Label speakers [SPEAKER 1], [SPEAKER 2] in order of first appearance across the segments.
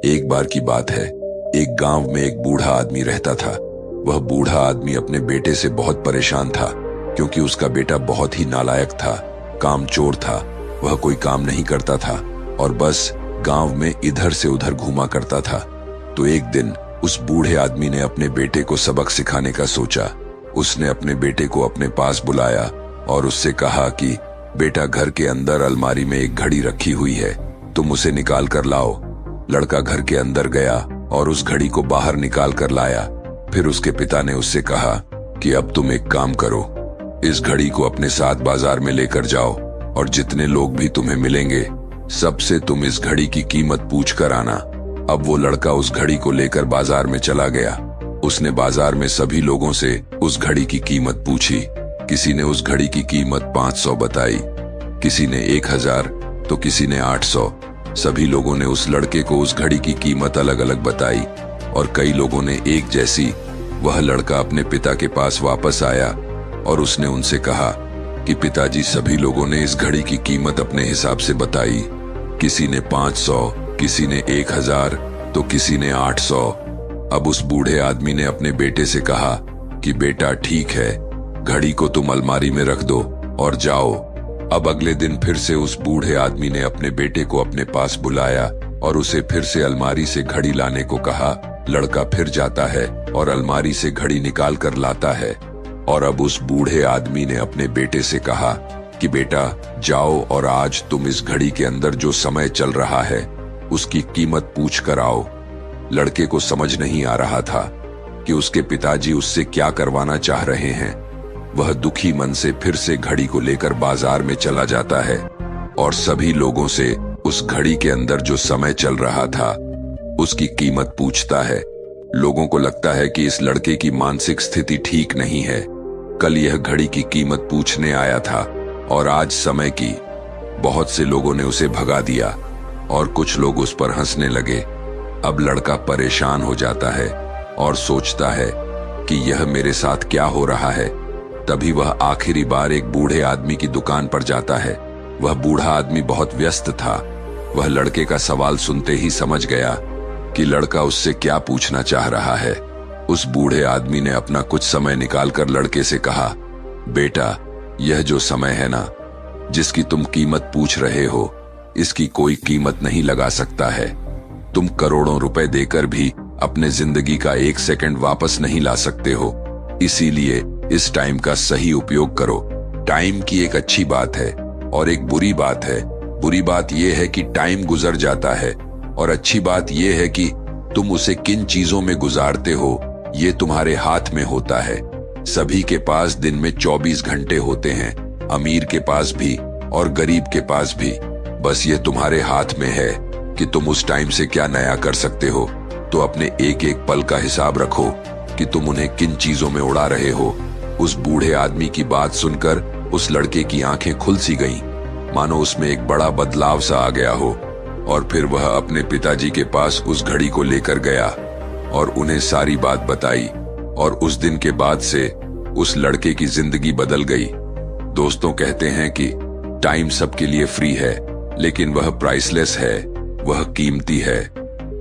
[SPEAKER 1] एक बार की बात है, एक गांव में एक बूढ़ा आदमी रहता था। वह बूढ़ा आदमी अपने बेटे से बहुत परेशान था, क्योंकि उसका बेटा बहुत ही नालायक था, कामचोर था। वह कोई काम नहीं करता था और बस गांव में इधर से उधर घूमा करता था। तो एक दिन उस बूढ़े आदमी ने अपने बेटे को सबक सिखाने का सोचा। उसने अपने बेटे को अपने पास बुलाया और उससे कहा कि बेटा, घर के अंदर अलमारी में एक घड़ी रखी हुई है, तुम उसे निकाल कर लाओ। लड़का घर के अंदर गया और उस घड़ी को बाहर निकाल कर लाया। फिर उसके पिता ने उससे कहा कि अब तुम एक काम करो, इस घड़ी को अपने साथ बाजार में लेकर जाओ और जितने लोग भी तुम्हें मिलेंगे सबसे तुम इस घड़ी की कीमत पूछ कर आना। अब वो लड़का उस घड़ी को लेकर बाजार में चला गया। उसने बाजार में सभी लोगों से उस घड़ी की कीमत पूछी। किसी ने उस घड़ी की कीमत 500 बताई, किसी ने 1000 तो किसी ने 800। सभी लोगों ने उस लड़के को उस घड़ी की कीमत अलग अलग बताई और कई लोगों ने एक जैसी। वह लड़का अपने पिता के पास वापस आया और उसने उनसे कहा कि पिताजी, सभी लोगों ने इस घड़ी की कीमत अपने हिसाब से बताई। किसी ने 500, किसी ने 1000 तो किसी ने 800। अब उस बूढ़े आदमी ने अपने बेटे से कहा कि बेटा, ठीक है, घड़ी को तुम अलमारी में रख दो और जाओ। अब अगले दिन फिर से उस बूढ़े आदमी ने अपने बेटे को अपने पास बुलाया और उसे फिर से अलमारी से घड़ी लाने को कहा। लड़का फिर जाता है और अलमारी से घड़ी निकाल कर लाता है। और अब उस बूढ़े आदमी ने अपने बेटे से कहा कि बेटा, जाओ और आज तुम इस घड़ी के अंदर जो समय चल रहा है उसकी कीमत पूछ कर आओ। लड़के को समझ नहीं आ रहा था कि उसके पिताजी उससे क्या करवाना चाह रहे हैं। वह दुखी मन से फिर से घड़ी को लेकर बाजार में चला जाता है और सभी लोगों से उस घड़ी के अंदर जो समय चल रहा था उसकी कीमत पूछता है। लोगों को लगता है कि इस लड़के की मानसिक स्थिति ठीक नहीं है। कल यह घड़ी की कीमत पूछने आया था और आज समय की। बहुत से लोगों ने उसे भगा दिया और कुछ लोग उस पर हंसने लगे। अब लड़का परेशान हो जाता है और सोचता है कि यह मेरे साथ क्या हो रहा है। तभी वह आखिरी बार एक बूढ़े आदमी की दुकान पर जाता है। वह बूढ़ा आदमी बहुत व्यस्त था। वह लड़के का सवाल सुनते ही समझ गया कि लड़का उससे क्या पूछना चाह रहा है। उस बूढ़े आदमी ने अपना कुछ समय निकालकर लड़के से कहा, बेटा, यह जो समय है ना, जिसकी तुम कीमत पूछ रहे हो, इसकी कोई कीमत नहीं लगा सकता है। तुम करोड़ों रुपए देकर भी अपने जिंदगी का 1 सेकंड वापस नहीं ला सकते हो। इसीलिए इस टाइम का सही उपयोग करो। टाइम की एक अच्छी बात है और एक बुरी बात है। बुरी बात यह है कि टाइम गुजर जाता है और अच्छी बात यह है कि तुम उसे किन चीजों में गुजारते हो ये तुम्हारे हाथ में होता है। सभी के पास दिन में 24 घंटे होते हैं, अमीर के पास भी और गरीब के पास भी। बस ये तुम्हारे हाथ में है कि तुम उस टाइम से क्या नया कर सकते हो। तो अपने एक एक पल का हिसाब रखो कि तुम उन्हें किन चीजों में उड़ा रहे हो। उस बूढ़े आदमी की बात सुनकर उस लड़के की आंखें खुल सी गईं, मानो उसमें एक बड़ा बदलाव सा आ गया हो। और फिर वह अपने पिताजी के पास उस घड़ी को लेकर गया और उन्हें सारी बात बताई। और उस दिन के बाद से उस लड़के की जिंदगी बदल गई। दोस्तों कहते हैं कि टाइम सबके लिए फ्री है, लेकिन वह प्राइसलेस है, वह कीमती है।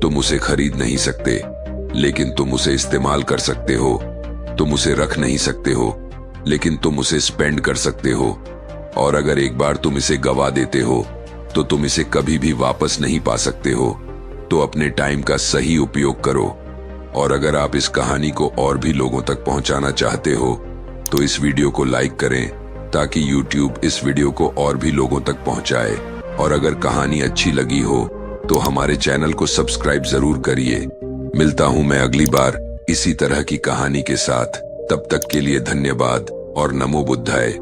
[SPEAKER 1] तुम उसे खरीद नहीं सकते, लेकिन तुम उसे इस्तेमाल कर सकते हो। तुम उसे रख नहीं सकते हो, लेकिन तुम उसे स्पेंड कर सकते हो। और अगर एक बार तुम इसे गवा देते हो तो तुम इसे कभी भी वापस नहीं पा सकते हो। तो अपने टाइम का सही उपयोग करो। और अगर आप इस कहानी को और भी लोगों तक पहुंचाना चाहते हो तो इस वीडियो को लाइक करें, ताकि YouTube इस वीडियो को और भी लोगों तक पहुंचाए। और अगर कहानी अच्छी लगी हो तो हमारे चैनल को सब्सक्राइब जरूर करिए। मिलता हूं मैं अगली बार इसी तरह की कहानी के साथ। तब तक के लिए धन्यवाद और नमो बुद्धाय।